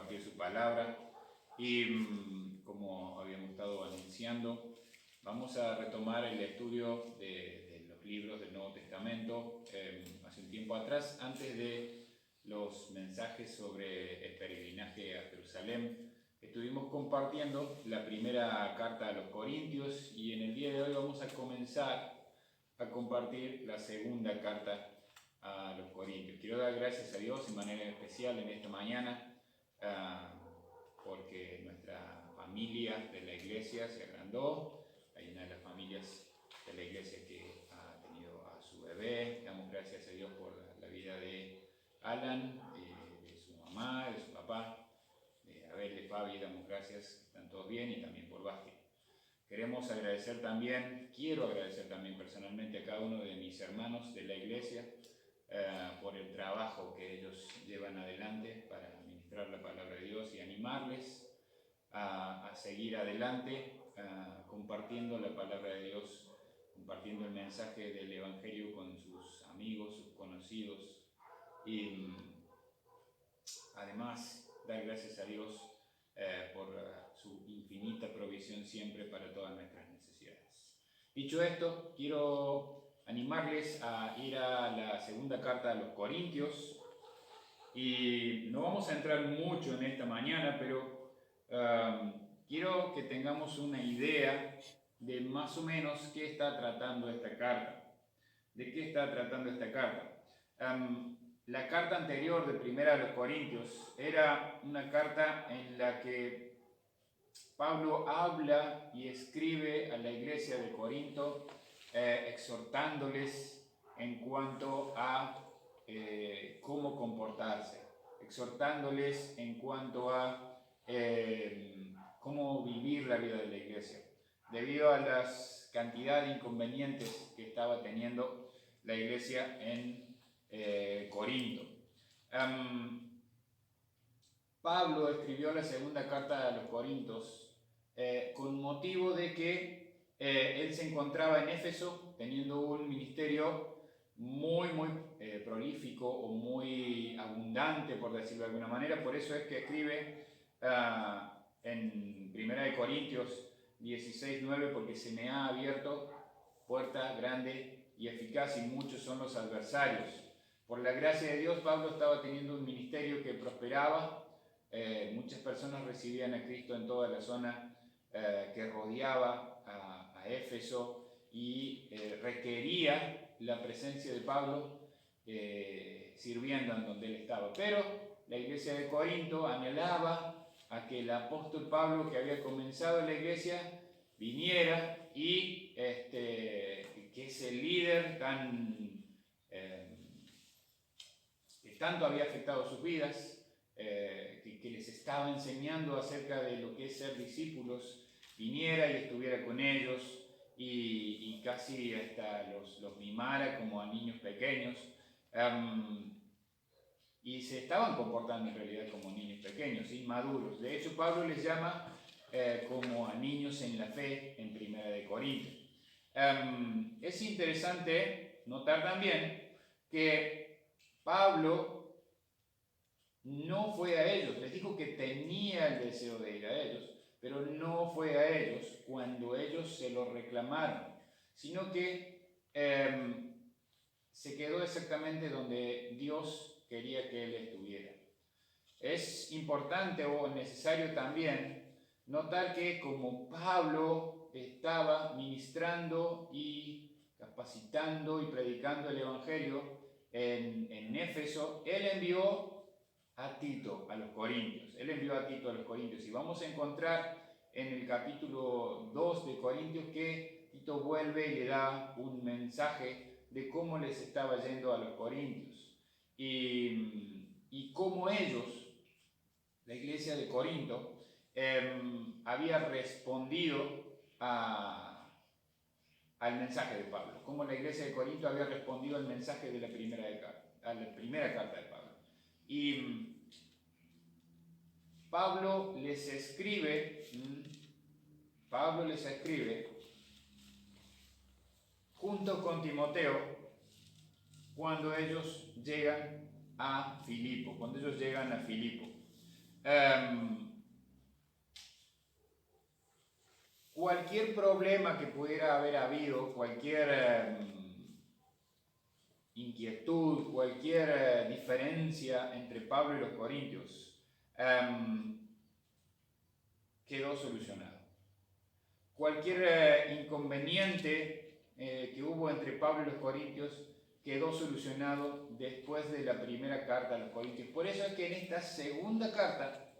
compartir su palabra. Y como habíamos estado anunciando, vamos a retomar el estudio de los libros del Nuevo Testamento. Hace un tiempo atrás, antes de los mensajes sobre el peregrinaje a Jerusalén, estuvimos compartiendo la primera carta a los Corintios y en el día de hoy vamos a comenzar a compartir la segunda carta a los Corintios. Quiero dar gracias a Dios en manera especial en esta mañana porque nuestra familia de la iglesia se agrandó. Hay una de las familias de la iglesia que ha tenido a su bebé. Damos gracias a Dios por la vida de Alan, de su mamá, de su papá, de Abel, de Fabi. Damos gracias, están todos bien, y también por Basti. Quiero agradecer también personalmente a cada uno de mis hermanos de la iglesia por el trabajo que ellos llevan adelante para ministrar la palabra de Dios y animarles a seguir adelante compartiendo la palabra de Dios, compartiendo el mensaje del Evangelio con sus amigos, sus conocidos, y además dar gracias a Dios por su infinita provisión siempre para todas nuestras necesidades. Dicho esto, quiero animarles a ir a la segunda carta a los Corintios, y no vamos a entrar mucho en esta mañana, pero quiero que tengamos una idea de más o menos qué está tratando esta carta. ¿De qué está tratando esta carta? La carta anterior de Primera a los Corintios era una carta en la que Pablo habla y escribe a la iglesia de Corinto, exhortándoles en cuanto a cómo comportarse, exhortándoles en cuanto a cómo vivir la vida de la iglesia, debido a las cantidad de inconvenientes que estaba teniendo la iglesia en Corinto. Pablo escribió la segunda carta a los Corintios con motivo de que él se encontraba en Éfeso teniendo un ministerio muy prolífico o muy abundante, por decirlo de alguna manera. Por eso es que escribe en 1 Corintios 16:9, porque se me ha abierto puerta grande y eficaz y muchos son los adversarios. Por la gracia de Dios, Pablo estaba teniendo un ministerio que prosperaba. Muchas personas recibían a Cristo en toda la zona que rodeaba a Éfeso, y requería la presencia de Pablo sirviendo en donde él estaba. Pero la iglesia de Corinto anhelaba a que el apóstol Pablo, que había comenzado la iglesia, viniera y que ese líder que tanto había afectado sus vidas, que les estaba enseñando acerca de lo que es ser discípulos, viniera y estuviera con ellos y casi hasta los mimara como a niños pequeños, y se estaban comportando en realidad como niños pequeños, inmaduros. De hecho, Pablo les llama como a niños en la fe en 1 Corintios. Es interesante notar también que Pablo no fue a ellos, les dijo que tenía el deseo de ir a ellos, pero no fue a ellos cuando ellos se lo reclamaron, sino que se quedó exactamente donde Dios quería que él estuviera. Es importante o necesario también notar que como Pablo estaba ministrando y capacitando y predicando el Evangelio en Éfeso, él envió a Tito a los Corintios. Él envió a Tito a los Corintios, y vamos a encontrar en el capítulo 2 de Corintios que Tito vuelve y le da un mensaje de cómo les estaba yendo a los Corintios y cómo ellos, la iglesia de Corinto, había respondido al mensaje de Pablo, cómo la iglesia de Corinto había respondido al mensaje de la primera carta de Pablo. Y Pablo les escribe junto con Timoteo cuando ellos llegan a Filipo. Cualquier problema que pudiera haber habido, cualquier inquietud, cualquier diferencia entre Pablo y los corintios, quedó solucionado. Cualquier inconveniente que hubo entre Pablo y los corintios quedó solucionado después de la primera carta a los corintios. Por eso es que en esta segunda carta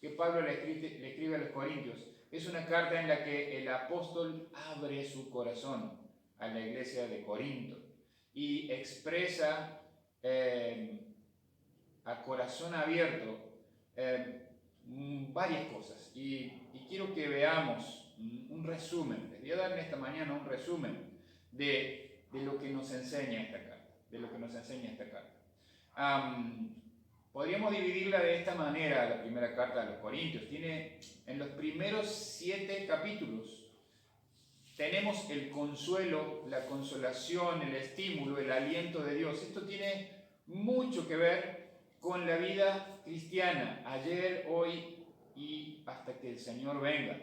que Pablo le escribe a los corintios, es una carta en la que el apóstol abre su corazón a la iglesia de Corinto y expresa a corazón abierto varias cosas. Y quiero que veamos un resumen. Les voy a dar en esta mañana un resumen de lo que nos enseña esta carta. Podríamos dividirla de esta manera, la primera carta a los Corintios. Tiene en los primeros 7 capítulos, tenemos el consuelo, la consolación, el estímulo, el aliento de Dios. Esto tiene mucho que ver con la vida cristiana, ayer, hoy y hasta que el Señor venga.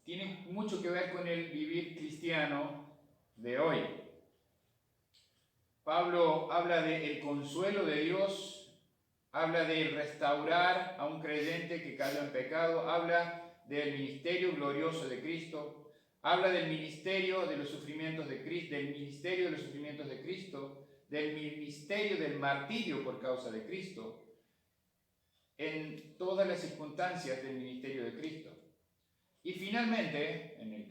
Tiene mucho que ver con el vivir cristiano de hoy. Pablo habla del consuelo de Dios, habla de restaurar a un creyente que cayó en pecado, habla del ministerio glorioso de Cristo, habla del ministerio de los sufrimientos de Cristo, del ministerio del martirio por causa de Cristo, en todas las circunstancias del ministerio de Cristo. Y finalmente, en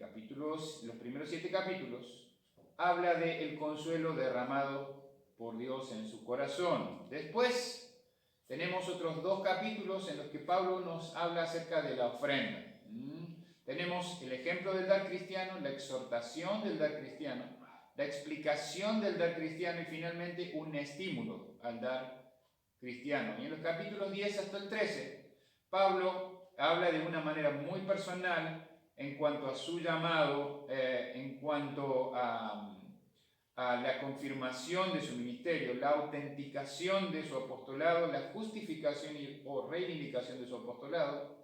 los primeros 7 capítulos, habla del consuelo derramado por Dios en su corazón. Después tenemos otros 2 capítulos en los que Pablo nos habla acerca de la ofrenda. Tenemos el ejemplo del dar cristiano, la exhortación del dar cristiano, la explicación del dar cristiano y finalmente un estímulo al dar cristiano. Y en los capítulos 10 hasta el 13, Pablo habla de una manera muy personal en cuanto a su llamado, en cuanto a la confirmación de su ministerio, la autenticación de su apostolado, la justificación o reivindicación de su apostolado,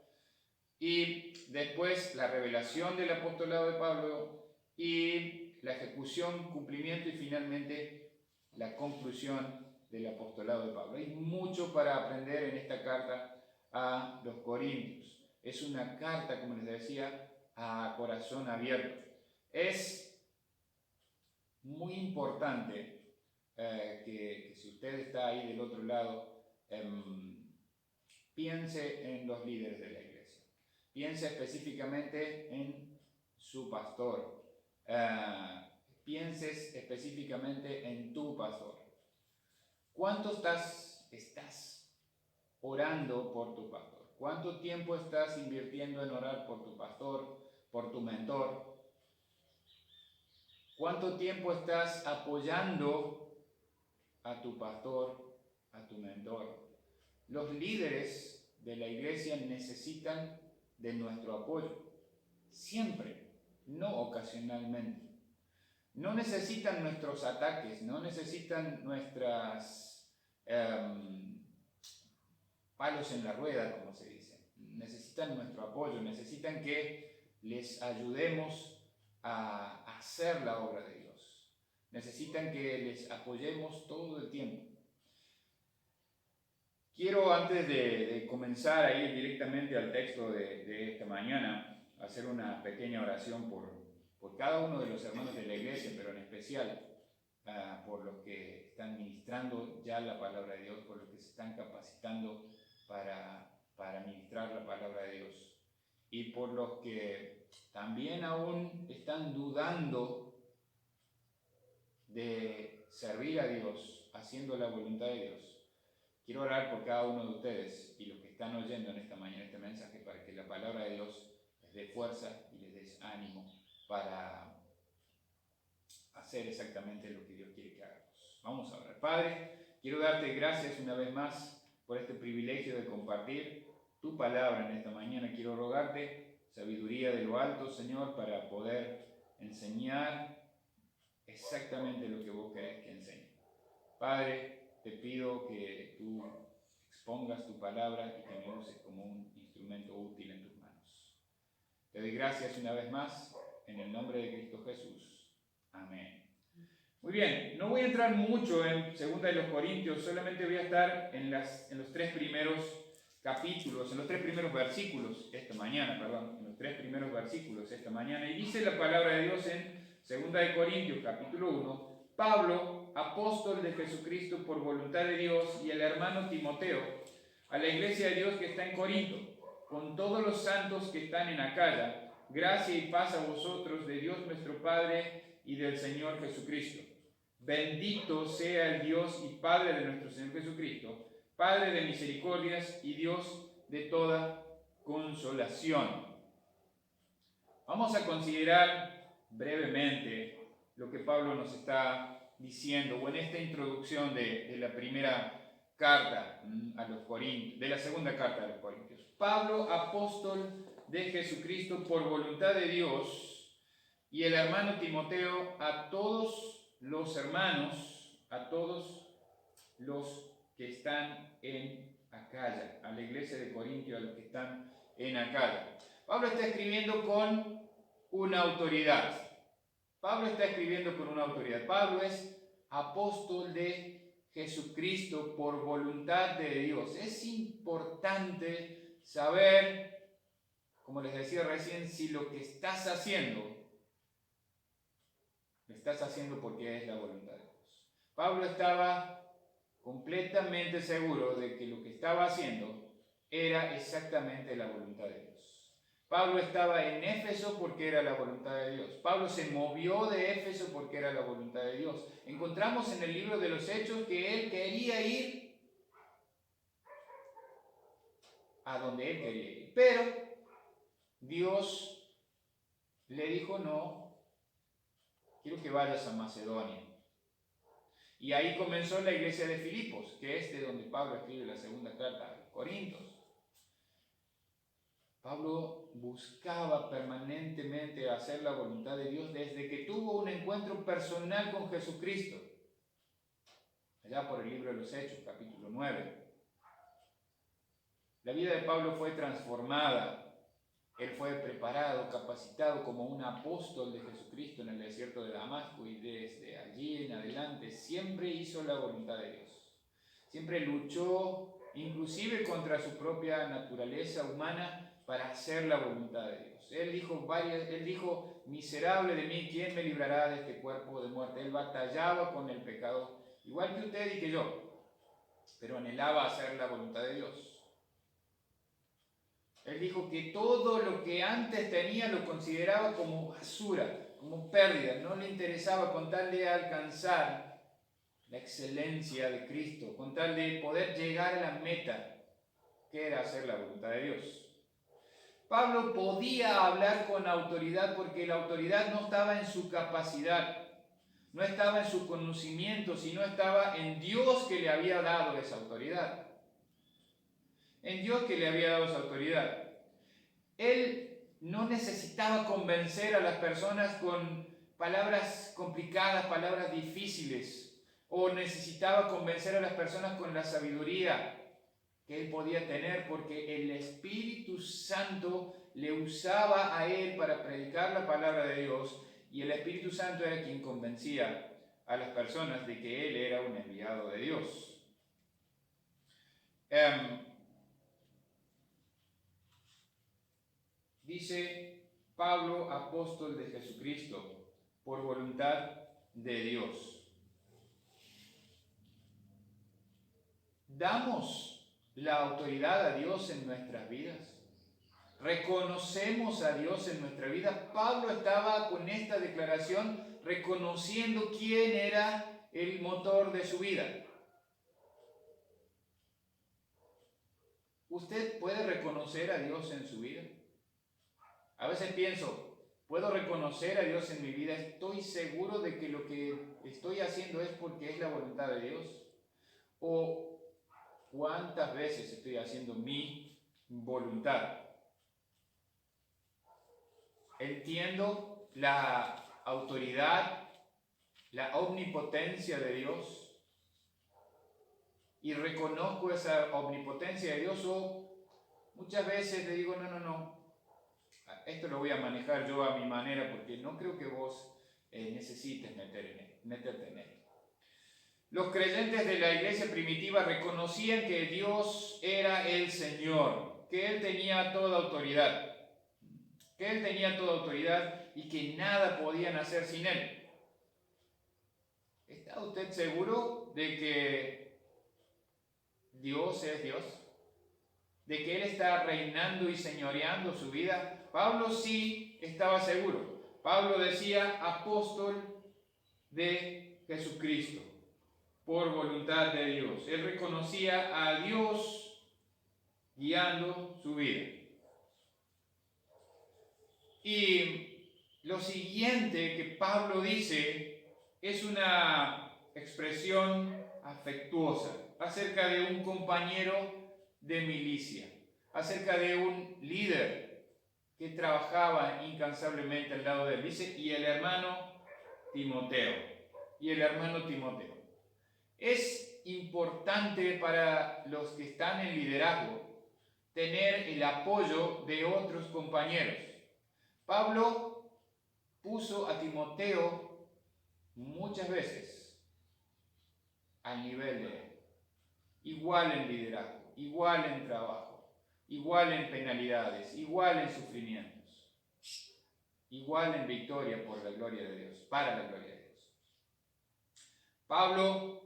y después la revelación del apostolado de Pablo y la ejecución, cumplimiento y finalmente la conclusión del apostolado de Pablo. Hay mucho para aprender en esta carta a los Corintios. Es una carta, como les decía, a corazón abierto. Es muy importante que si usted está ahí del otro lado, piense en los líderes de la iglesia. Piense específicamente en su pastor. Pienses específicamente en tu pastor. ¿Cuánto estás orando por tu pastor? ¿Cuánto tiempo estás invirtiendo en orar por tu pastor, por tu mentor? ¿Cuánto tiempo estás apoyando a tu pastor, a tu mentor? Los líderes de la iglesia necesitan de nuestro apoyo, siempre, no ocasionalmente. No necesitan nuestros ataques, no necesitan nuestras palos en la rueda, como se dice. Necesitan nuestro apoyo, necesitan que les ayudemos a hacer la obra de Dios. Necesitan que les apoyemos todo el tiempo. Quiero, antes de comenzar a ir directamente al texto de esta mañana, hacer una pequeña oración por cada uno de los hermanos de la iglesia, pero en especial por los que están ministrando ya la palabra de Dios, por los que se están capacitando para ministrar la palabra de Dios, y por los que también aún están dudando de servir a Dios, haciendo la voluntad de Dios. Quiero orar por cada uno de ustedes y los que están oyendo en esta mañana este mensaje, para que la palabra de Dios les dé fuerza y les dé ánimo para hacer exactamente lo que Dios quiere que hagamos. Vamos a orar. Padre, quiero darte gracias una vez más por este privilegio de compartir tu palabra en esta mañana. Quiero rogarte sabiduría de lo alto, Señor, para poder enseñar exactamente lo que vos querés que enseñe. Padre, te pido que tú expongas tu palabra y que me uses como un instrumento útil en tus manos. Te doy gracias una vez más, en el nombre de Cristo Jesús. Amén. Muy bien, no voy a entrar mucho en 2 de los Corintios, solamente voy a estar en los 3 primeros capítulos, en los 3 primeros versículos esta mañana, en los 3 primeros versículos esta mañana. Y dice la palabra de Dios en 2 de Corintios, capítulo 1, Pablo, apóstol de Jesucristo por voluntad de Dios, y el hermano Timoteo, a la iglesia de Dios que está en Corinto, con todos los santos que están en Acaya, gracia y paz a vosotros de Dios nuestro Padre y del Señor Jesucristo. Bendito sea el Dios y Padre de nuestro Señor Jesucristo, Padre de misericordias y Dios de toda consolación. Vamos a considerar brevemente lo que Pablo nos está diciendo, o en esta introducción de la primera carta a los Corintios, de la segunda carta a los Corintios. Pablo, apóstol de Jesucristo por voluntad de Dios, y el hermano Timoteo, a todos los hermanos, a todos los que están en Acaya, a la iglesia de Corintio, a los que están en Acaya. Pablo está escribiendo con una autoridad. Pablo es apóstol de Jesucristo por voluntad de Dios. Es importante saber, como les decía recién, si lo que estás haciendo, lo estás haciendo porque es la voluntad de Dios. Pablo estaba completamente seguro de que lo que estaba haciendo era exactamente la voluntad de Dios. Pablo estaba en Éfeso porque era la voluntad de Dios. Pablo se movió de Éfeso porque era la voluntad de Dios. Encontramos en el libro de los Hechos que él quería ir a donde él quería ir. Pero Dios le dijo, no, quiero que vayas a Macedonia. Y ahí comenzó la iglesia de Filipos, que es de donde Pablo escribe la segunda carta a los Corintios. Pablo buscaba permanentemente hacer la voluntad de Dios desde que tuvo un encuentro personal con Jesucristo, allá por el libro de los Hechos, capítulo 9. La vida de Pablo fue transformada. Él fue preparado, capacitado como un apóstol de Jesucristo en el desierto de Damasco, y desde allí en adelante siempre hizo la voluntad de Dios. Siempre luchó inclusive contra su propia naturaleza humana para hacer la voluntad de Dios. Él dijo, miserable de mí, ¿quién me librará de este cuerpo de muerte? Él batallaba con el pecado, igual que usted y que yo, pero anhelaba hacer la voluntad de Dios. Él dijo que todo lo que antes tenía lo consideraba como basura, como pérdida. No le interesaba con tal de alcanzar la excelencia de Cristo, con tal de poder llegar a la meta, que era hacer la voluntad de Dios. Pablo podía hablar con autoridad porque la autoridad no estaba en su capacidad, no estaba en su conocimiento, sino estaba en Dios que le había dado esa autoridad. En Dios que le había dado esa autoridad. Él no necesitaba convencer a las personas con palabras complicadas, palabras difíciles, o necesitaba convencer a las personas con la sabiduría que él podía tener, porque el Espíritu Santo le usaba a él para predicar la palabra de Dios, y el Espíritu Santo era quien convencía a las personas de que él era un enviado de Dios. Dice Pablo, apóstol de Jesucristo, por voluntad de Dios. ¿Damos la autoridad a Dios en nuestras vidas? ¿Reconocemos a Dios en nuestra vida? Pablo estaba con esta declaración reconociendo quién era el motor de su vida. ¿Usted puede reconocer a Dios en su vida? A veces pienso, ¿puedo reconocer a Dios en mi vida? ¿Estoy seguro de que lo que estoy haciendo es porque es la voluntad de Dios? ¿O cuántas veces estoy haciendo mi voluntad? Entiendo la autoridad, la omnipotencia de Dios. y reconozco esa omnipotencia de Dios, o muchas veces le digo, no, esto lo voy a manejar yo a mi manera porque no creo que vos necesites meterte en él. Los creyentes de la iglesia primitiva reconocían que Dios era el Señor, que Él tenía toda autoridad, y que nada podían hacer sin Él. ¿Está usted seguro de que Dios es Dios? ¿De que Él está reinando y señoreando su vida? Pablo sí estaba seguro. Pablo decía, apóstol de Jesucristo, por voluntad de Dios. Él reconocía a Dios guiando su vida. Y lo siguiente que Pablo dice es una expresión afectuosa acerca de un compañero de milicia, acerca de un líder que trabajaba incansablemente al lado de él. Dice, y el hermano Timoteo. Es importante para los que están en liderazgo tener el apoyo de otros compañeros. Pablo puso a Timoteo muchas veces al nivel de él, igual en liderazgo, igual en trabajo, igual en penalidades, igual en sufrimientos, igual en victoria por la gloria de Dios, para la gloria de Dios. Pablo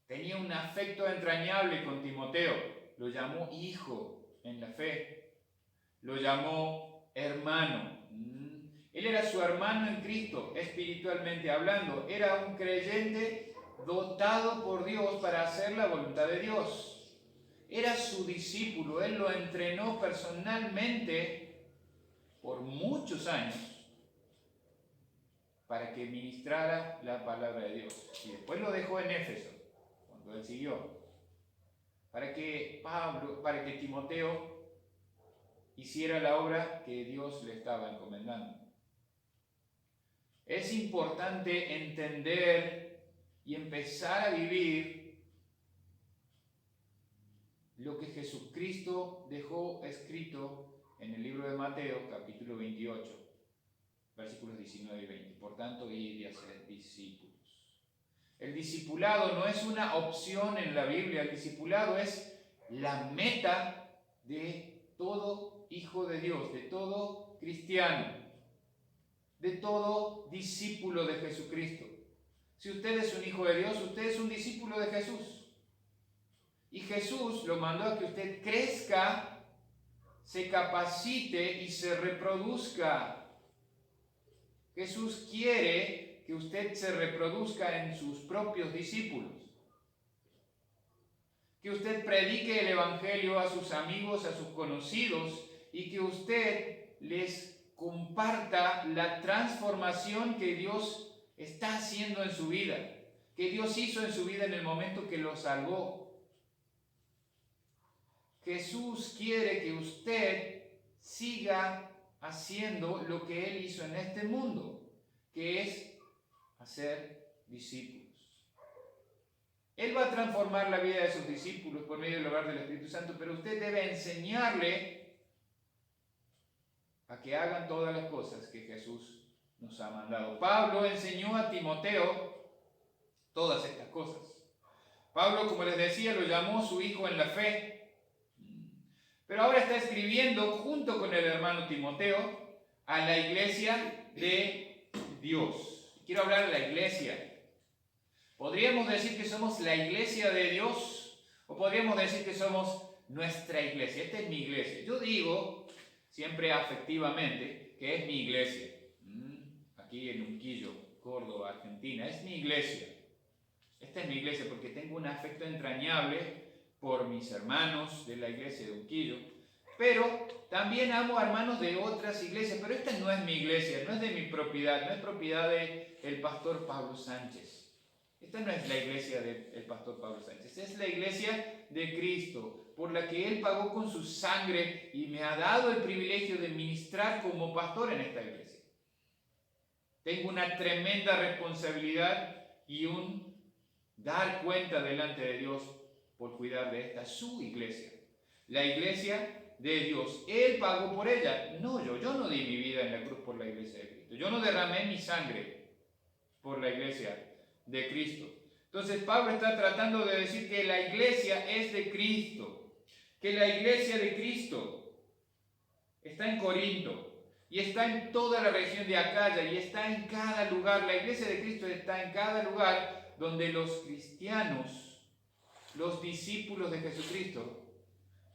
tenía un afecto entrañable con Timoteo, lo llamó hijo en la fe, lo llamó hermano. Él era su hermano en Cristo, espiritualmente hablando. Era un creyente dotado por Dios para hacer la voluntad de Dios. Era su discípulo, él lo entrenó personalmente por muchos años para que ministrara la palabra de Dios. Y después lo dejó en Éfeso, cuando él siguió, para que Timoteo hiciera la obra que Dios le estaba encomendando. Es importante entender y empezar a vivir lo que Jesucristo dejó escrito en el libro de Mateo, capítulo 28, versículos 19 y 20. Por tanto, id y haced discípulos. El discipulado no es una opción en la Biblia, el discipulado es la meta de todo hijo de Dios, de todo cristiano, de todo discípulo de Jesucristo. Si usted es un hijo de Dios, usted es un discípulo de Jesús. Y Jesús lo mandó a que usted crezca, se capacite y se reproduzca. Jesús quiere que usted se reproduzca en sus propios discípulos. Que usted predique el Evangelio a sus amigos, a sus conocidos, y que usted les comparta la transformación que Dios está haciendo en su vida, que Dios hizo en su vida en el momento que lo salvó. Jesús quiere que usted siga haciendo lo que Él hizo en este mundo, que es hacer discípulos. Él va a transformar la vida de sus discípulos por medio del obrar del Espíritu Santo, pero usted debe enseñarle a que hagan todas las cosas que Jesús nos ha mandado. Pablo enseñó a Timoteo todas estas cosas. Pablo, como les decía, lo llamó su hijo en la fe. Pero ahora está escribiendo junto con el hermano Timoteo a la iglesia de Dios. Quiero hablar de la iglesia. ¿Podríamos decir que somos la iglesia de Dios? ¿O podríamos decir que somos nuestra iglesia? Esta es mi iglesia. Yo digo, siempre afectivamente, que es mi iglesia. Aquí en Unquillo, Córdoba, Argentina, es mi iglesia. Esta es mi iglesia porque tengo un afecto entrañable por mis hermanos de la iglesia de Unquillo, pero también amo a hermanos de otras iglesias, pero esta no es mi iglesia, no es de mi propiedad, no es propiedad del pastor Pablo Sánchez. Esta no es la iglesia del pastor Pablo Sánchez, es la iglesia de Cristo, por la que Él pagó con su sangre y me ha dado el privilegio de ministrar como pastor en esta iglesia. Tengo una tremenda responsabilidad y un dar cuenta delante de Dios por cuidar de esta su iglesia, la iglesia de Dios. Él pagó por ella, no yo. Yo no di mi vida en la cruz por la iglesia de Cristo. Yo no derramé mi sangre por la iglesia de Cristo. Entonces Pablo está tratando de decir que la iglesia es de Cristo, que la iglesia de Cristo está en Corinto y está en toda la región de Acaya y está en cada lugar. La iglesia de Cristo está en cada lugar donde los cristianos, los discípulos de Jesucristo,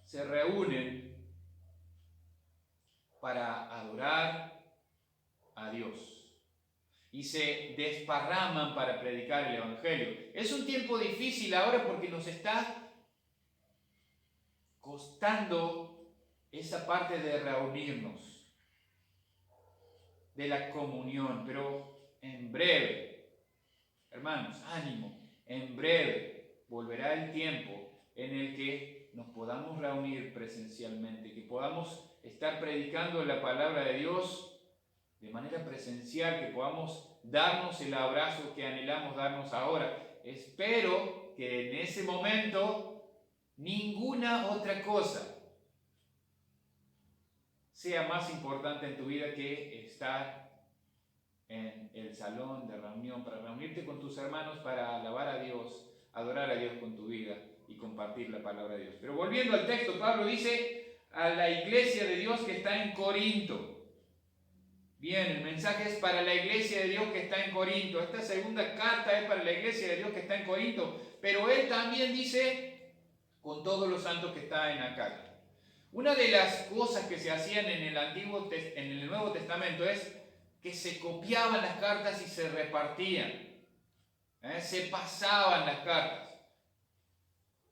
se reúnen para adorar a Dios y se desparraman para predicar el Evangelio. Es un tiempo difícil ahora porque nos está costando esa parte de reunirnos, de la comunión, pero en breve, hermanos, ánimo, en breve volverá el tiempo en el que nos podamos reunir presencialmente, que podamos estar predicando la palabra de Dios de manera presencial, que podamos darnos el abrazo que anhelamos darnos ahora. Espero que en ese momento ninguna otra cosa sea más importante en tu vida que estar en el salón de reunión, para reunirte con tus hermanos, para alabar a Dios, adorar a Dios con tu vida y compartir la palabra de Dios. Pero volviendo al texto, Pablo dice a la iglesia de Dios que está en Corinto. Bien, el mensaje es para la iglesia de Dios que está en Corinto. Esta segunda carta es para la iglesia de Dios que está en Corinto. Pero él también dice con todos los santos que está en Acaya. Una de las cosas que se hacían en el Nuevo Testamento es que se copiaban las cartas y se repartían. Se pasaban las cartas.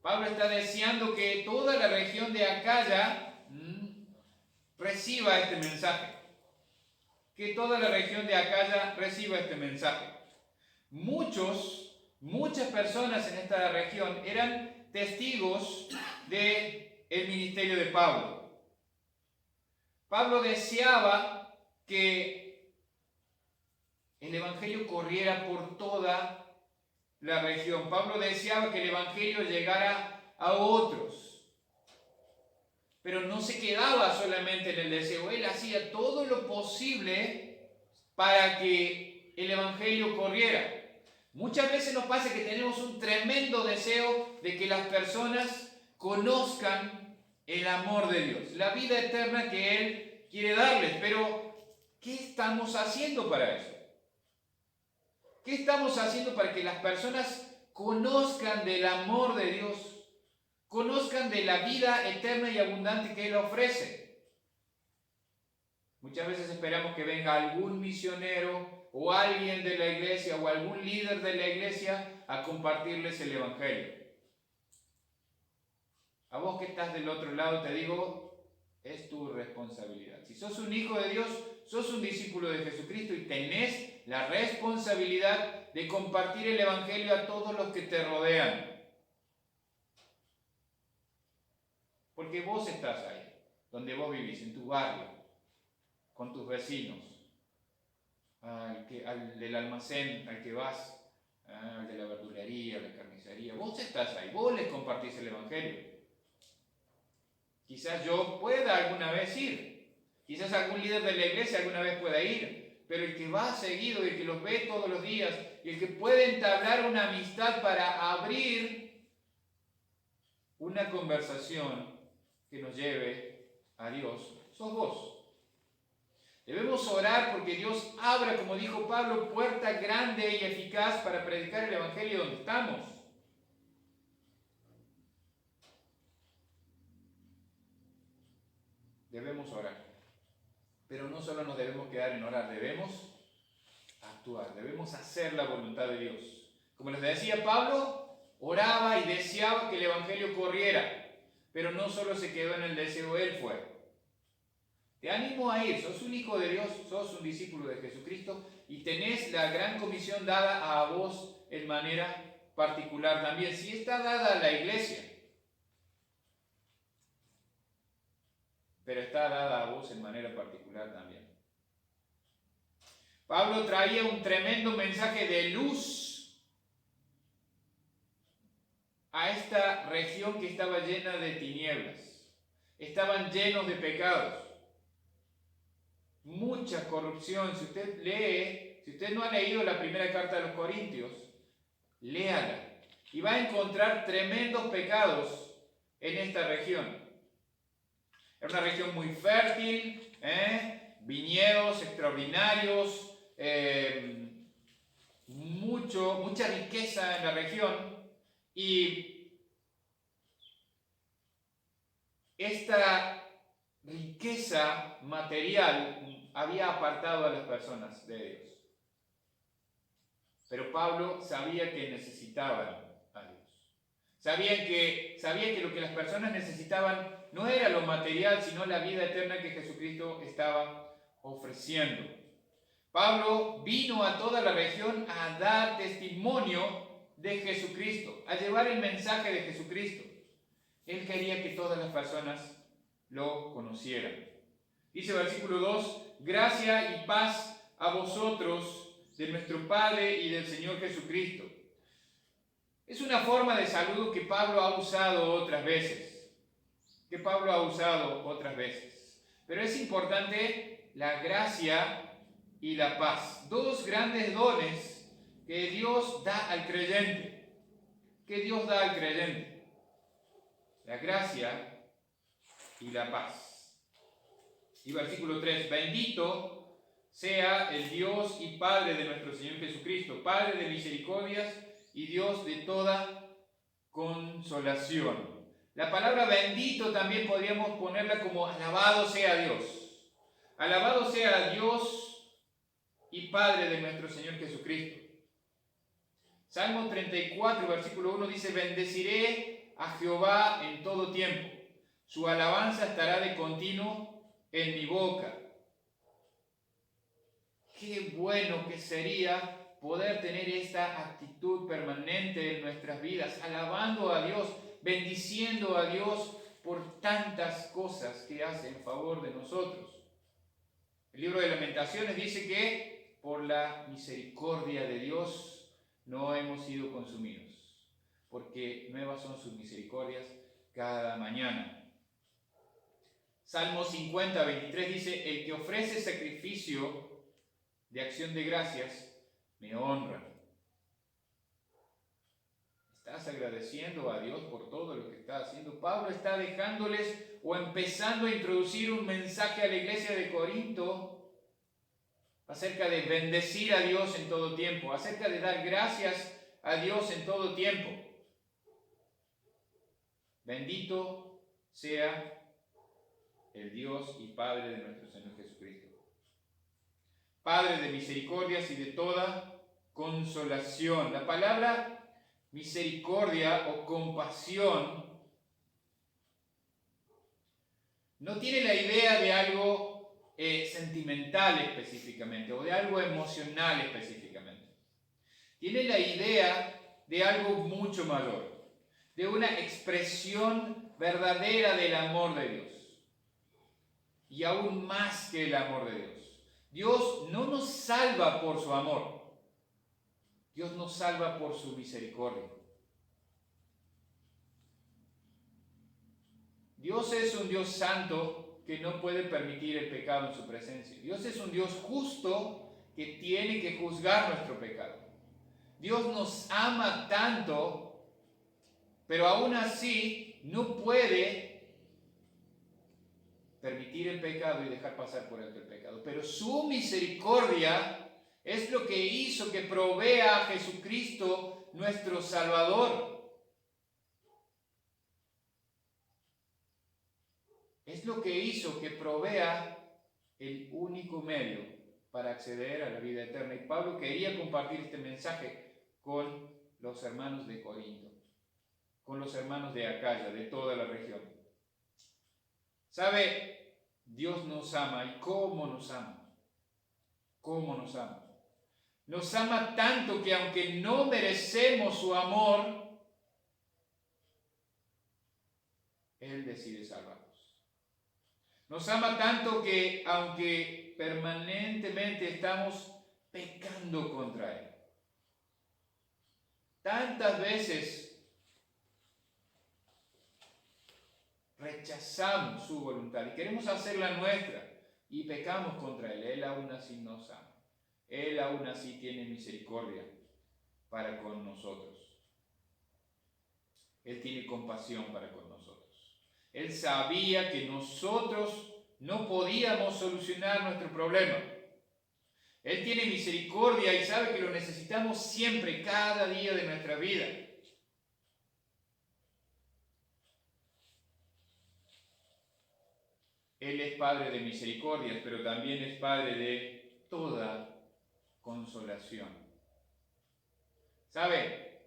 Pablo está deseando que toda la región de Acaya reciba este mensaje. Que toda la región de Acaya reciba este mensaje. Muchas personas en esta región eran testigos del ministerio de Pablo. Pablo deseaba que el evangelio corriera por toda la región. Pablo deseaba que el evangelio llegara a otros. Pero no se quedaba solamente en el deseo. Él hacía todo lo posible para que el evangelio corriera. Muchas veces nos pasa que tenemos un tremendo deseo de que las personas conozcan el amor de Dios, la vida eterna que Él quiere darles. Pero, ¿qué estamos haciendo para eso? ¿Qué estamos haciendo para que las personas conozcan del amor de Dios? Conozcan de la vida eterna y abundante que Él ofrece. Muchas veces esperamos que venga algún misionero o alguien de la iglesia o algún líder de la iglesia a compartirles el evangelio. A vos que estás del otro lado te digo, es tu responsabilidad. Si sos un hijo de Dios, sos un discípulo de Jesucristo y tenés la responsabilidad de compartir el evangelio a todos los que te rodean. Porque vos estás ahí, donde vos vivís, en tu barrio, con tus vecinos, al del almacén al que vas, al de la verdulería, la carnicería. Vos estás ahí, vos les compartís el evangelio. Quizás yo pueda alguna vez ir, quizás algún líder de la iglesia alguna vez pueda ir, pero el que va seguido y el que los ve todos los días y el que puede entablar una amistad para abrir una conversación que nos lleve a Dios, sos vos. Debemos orar porque Dios abra, como dijo Pablo, puerta grande y eficaz para predicar el evangelio donde estamos. Debemos orar. Pero no solo nos debemos quedar en orar, debemos actuar, debemos hacer la voluntad de Dios. Como les decía, Pablo oraba y deseaba que el evangelio corriera. Pero no solo se quedó en el deseo, él fue. Te animo a ir, sos un hijo de Dios, sos un discípulo de Jesucristo y tenés la gran comisión dada a vos en manera particular también. Si está dada a la iglesia, pero está dada a vos en manera particular también. Pablo traía un tremendo mensaje de luz a esta región que estaba llena de tinieblas. Estaban llenos de pecados. Mucha corrupción. Si usted lee, si usted no ha leído la primera carta de los Corintios, léala. Y va a encontrar tremendos pecados en esta región. Era una región muy fértil, viñedos extraordinarios, mucha riqueza en la región, y esta riqueza material había apartado a las personas de Dios. Pero Pablo sabía que necesitaban a Dios. Sabía que lo que las personas necesitaban no era lo material, sino la vida eterna que Jesucristo estaba ofreciendo. Pablo vino a toda la región a dar testimonio de Jesucristo, a llevar el mensaje de Jesucristo. Él quería que todas las personas lo conocieran. Dice versículo 2, gracia y paz a vosotros de nuestro Padre y del Señor Jesucristo. Es una forma de saludo que Pablo ha usado otras veces. Pero es importante la gracia y la paz. Dos grandes dones que Dios da al creyente. La gracia y la paz. Y versículo 3, bendito sea el Dios y Padre de nuestro Señor Jesucristo, Padre de misericordias y Dios de toda consolación. La palabra bendito también podríamos ponerla como alabado sea Dios. Alabado sea Dios y Padre de nuestro Señor Jesucristo. Salmo 34, versículo 1 dice, bendeciré a Jehová en todo tiempo. Su alabanza estará de continuo en mi boca. Qué bueno que sería poder tener esta actitud permanente en nuestras vidas, alabando a Dios, bendiciendo a Dios por tantas cosas que hace en favor de nosotros. El libro de Lamentaciones dice que por la misericordia de Dios no hemos sido consumidos, porque nuevas son sus misericordias cada mañana. Salmo 50, 23 dice, el que ofrece sacrificio de acción de gracias, me honra. ¿Estás agradeciendo a Dios por todo lo que está haciendo? Pablo está dejándoles o empezando a introducir un mensaje a la iglesia de Corinto acerca de bendecir a Dios en todo tiempo, acerca de dar gracias a Dios en todo tiempo. Bendito sea el Dios y Padre de nuestro Señor Jesucristo. Padre de misericordias y de toda consolación. La palabra misericordia o compasión no tiene la idea de algo sentimental específicamente o de algo emocional específicamente. Tiene la idea de algo mucho mayor, de una expresión verdadera del amor de Dios. Y aún más que el amor de Dios. Dios no nos salva por su amor. Dios nos salva por su misericordia. Dios es un Dios santo que no puede permitir el pecado en su presencia. Dios es un Dios justo que tiene que juzgar nuestro pecado. Dios nos ama tanto, pero aún así no puede permitir el pecado y dejar pasar por alto el pecado. Pero su misericordia es lo que hizo que provea a Jesucristo nuestro Salvador. Es lo que hizo que provea el único medio para acceder a la vida eterna. Y Pablo quería compartir este mensaje con los hermanos de Corinto, con los hermanos de Acaya, de toda la región. ¿Sabe? Dios nos ama. ¿Y cómo nos ama? ¿Cómo nos ama? Nos ama tanto que aunque no merecemos su amor, Él decide salvarnos. Nos ama tanto que aunque permanentemente estamos pecando contra Él, tantas veces rechazamos su voluntad y queremos hacerla nuestra y pecamos contra Él. Él aún así nos ama. Él aún así tiene misericordia para con nosotros. Él tiene compasión para con nosotros. Él sabía que nosotros no podíamos solucionar nuestro problema. Él tiene misericordia y sabe que lo necesitamos siempre, cada día de nuestra vida. Él es Padre de misericordias, pero también es Padre de toda consolación. ¿Sabe?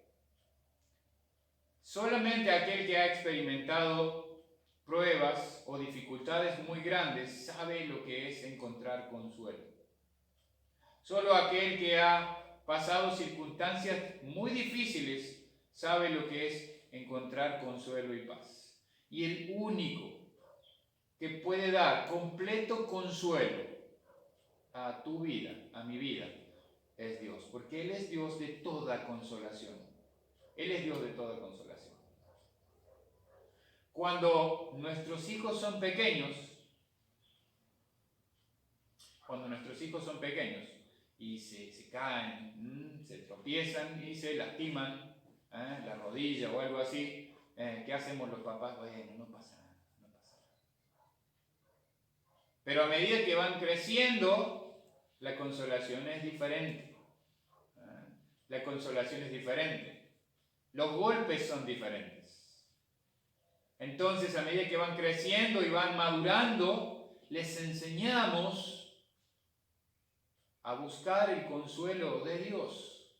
Solamente aquel que ha experimentado pruebas o dificultades muy grandes sabe lo que es encontrar consuelo. Solo aquel que ha pasado circunstancias muy difíciles sabe lo que es encontrar consuelo y paz. Y el único que puede dar completo consuelo a tu vida, a mi vida, es Dios, porque Él es Dios de toda consolación. Él es Dios de toda consolación. Cuando nuestros hijos son pequeños y se caen, se tropiezan y se lastiman la rodilla o algo así, ¿qué hacemos los papás? Bueno, no pasa nada. Pero a medida que van creciendo, la consolación es diferente. La consolación es diferente. Los golpes son diferentes. Entonces, a medida que van creciendo y van madurando, les enseñamos a buscar el consuelo de Dios.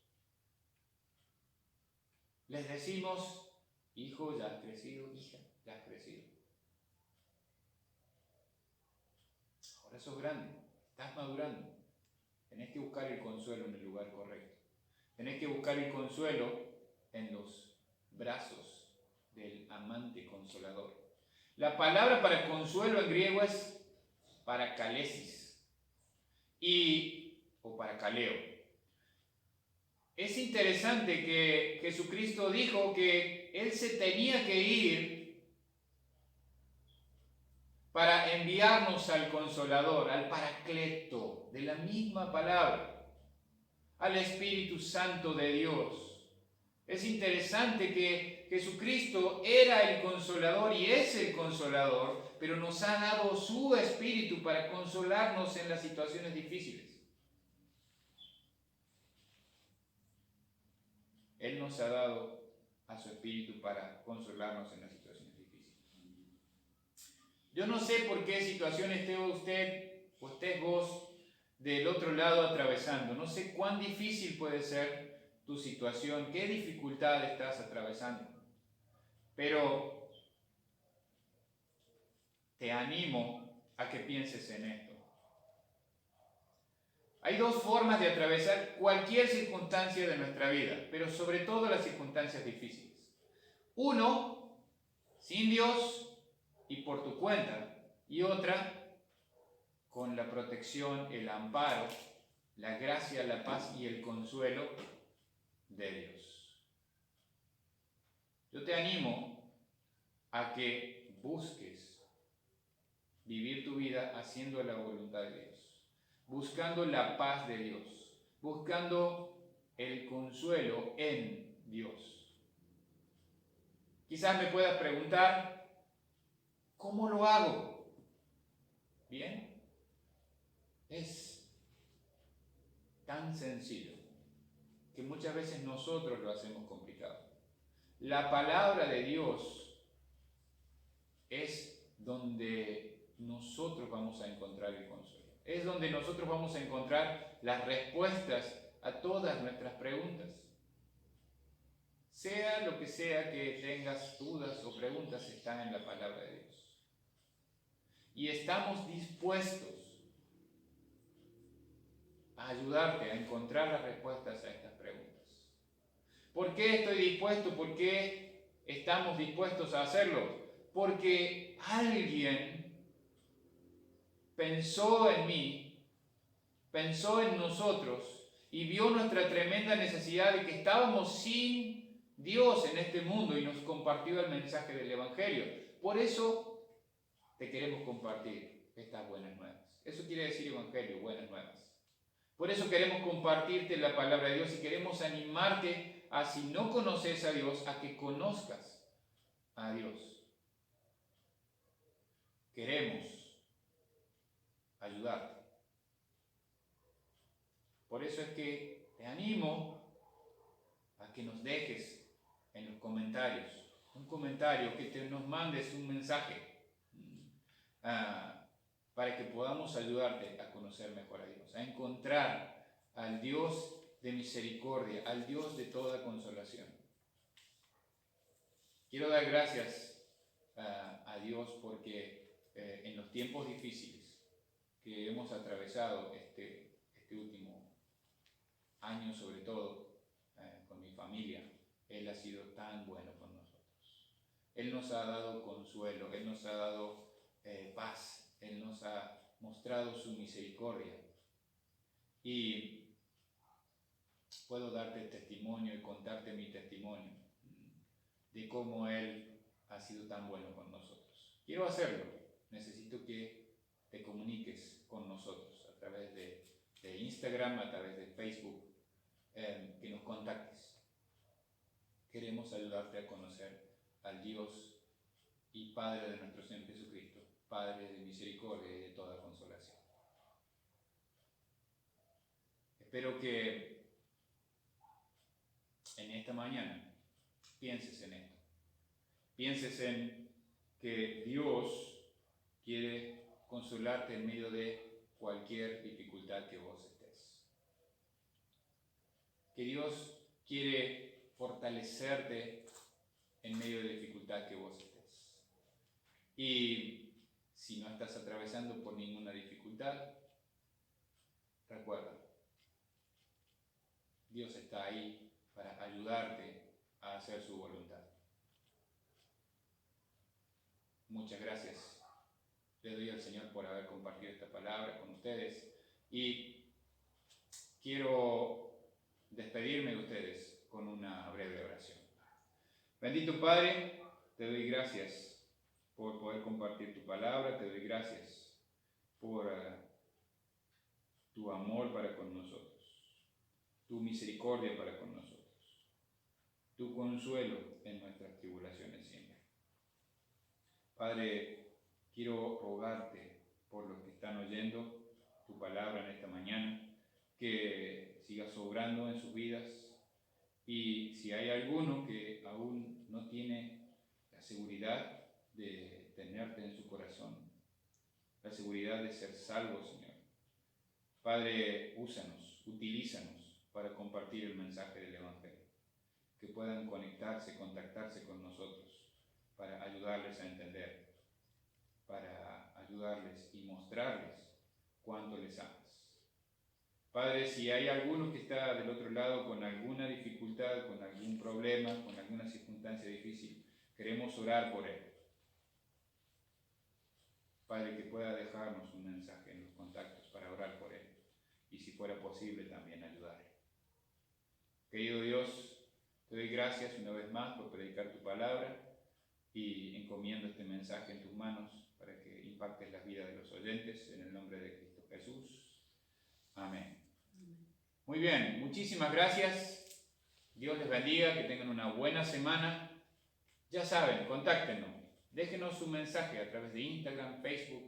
Les decimos, hijo, ya has crecido, hija, ya has crecido. Ahora sos grande, estás madurando. Tenés que buscar el consuelo en el lugar correcto. Tenés que buscar el consuelo en los brazos del amante consolador. La palabra para consuelo en griego es parakalesis o parakaleo. Es interesante que Jesucristo dijo que Él se tenía que ir para enviarnos al Consolador, al Paracleto, de la misma palabra, al Espíritu Santo de Dios. Es interesante que Jesucristo era el Consolador y es el Consolador, pero nos ha dado su Espíritu para consolarnos en las situaciones difíciles. Él nos ha dado a su Espíritu para consolarnos en las situaciones difíciles. Yo no sé por qué situación esté usted o estés vos del otro lado atravesando. No sé cuán difícil puede ser tu situación, qué dificultad estás atravesando. Pero te animo a que pienses en esto. Hay dos formas de atravesar cualquier circunstancia de nuestra vida, pero sobre todo las circunstancias difíciles. Uno, sin Dios y por tu cuenta, y otra, con la protección, el amparo, la gracia, la paz y el consuelo de Dios. Yo te animo a que busques vivir tu vida haciendo la voluntad de Dios, buscando la paz de Dios, buscando el consuelo en Dios. Quizás me puedas preguntar, ¿cómo lo hago? Bien, es tan sencillo que muchas veces nosotros lo hacemos complicado. La palabra de Dios es donde nosotros vamos a encontrar el consuelo. Es donde nosotros vamos a encontrar las respuestas a todas nuestras preguntas. Sea lo que sea que tengas dudas o preguntas, están en la palabra de Dios. Y estamos dispuestos a ayudarte a encontrar las respuestas a estas preguntas. ¿Por qué estoy dispuesto? ¿Por qué estamos dispuestos a hacerlo? Porque alguien pensó en mí, pensó en nosotros y vio nuestra tremenda necesidad de que estábamos sin Dios en este mundo y nos compartió el mensaje del Evangelio. Por eso te queremos compartir estas buenas nuevas. Eso quiere decir evangelio, buenas nuevas. Por eso queremos compartirte la palabra de Dios y queremos animarte a, si no conoces a Dios, a que conozcas a Dios. Queremos ayudarte. Por eso es que te animo a que nos dejes en los comentarios un comentario, que nos mandes un mensaje para que podamos ayudarte a conocer mejor a Dios, a encontrar al Dios de misericordia, al Dios de toda consolación. Quiero dar gracias a Dios porque en los tiempos difíciles que hemos atravesado este último año, sobre todo con mi familia, Él ha sido tan bueno con nosotros. Él nos ha dado consuelo, Él nos ha dado paz, Él nos ha mostrado su misericordia. Y puedo darte testimonio y contarte mi testimonio de cómo Él ha sido tan bueno con nosotros. Quiero hacerlo. Necesito que te comuniques con nosotros a través de Instagram, a través de Facebook, que nos contactes. Queremos ayudarte a conocer al Dios y Padre de nuestro Señor Jesucristo, Padre de misericordia y de toda consolación. Espero que en esta mañana pienses en esto. Pienses en que Dios quiere consolarte en medio de cualquier dificultad que vos estés. Que Dios quiere fortalecerte en medio de dificultad que vos estés. Y si no estás atravesando por ninguna dificultad, recuerda, Dios está ahí para ayudarte a hacer su voluntad. Muchas gracias. Le doy al Señor por haber compartido esta palabra con ustedes y quiero despedirme de ustedes con una breve oración. Bendito Padre, te doy gracias por poder compartir tu palabra, te doy gracias por tu amor para con nosotros, tu misericordia para con nosotros, tu consuelo en nuestras tribulaciones siempre. Padre, quiero rogarte por los que están oyendo tu palabra en esta mañana, que sigas obrando en sus vidas, y si hay alguno que aún no tiene la seguridad de tenerte en su corazón, la seguridad de ser salvo, Señor, Padre, úsanos, utilízanos para compartir el mensaje del Evangelio, que puedan contactarse con nosotros para ayudarles a entender, para ayudarles y mostrarles cuánto les amas. Padre, si hay alguno que está del otro lado con alguna dificultad, con algún problema, con alguna circunstancia difícil, queremos orar por él. Padre, que pueda dejarnos un mensaje en los contactos para orar por él y, si fuera posible, también ayudarle. Querido Dios, te doy gracias una vez más por predicar tu palabra y encomiendo este mensaje en tus manos para que impactes las vidas de los oyentes, en el nombre de Cristo Jesús. Amén. Muy bien, muchísimas gracias. Dios les bendiga, que tengan una buena semana. Ya saben, contáctenos, déjenos un mensaje a través de Instagram, Facebook,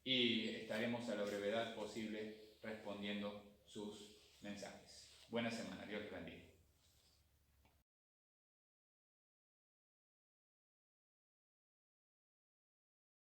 y estaremos a la brevedad posible respondiendo sus mensajes. Buena semana, Dios les bendiga.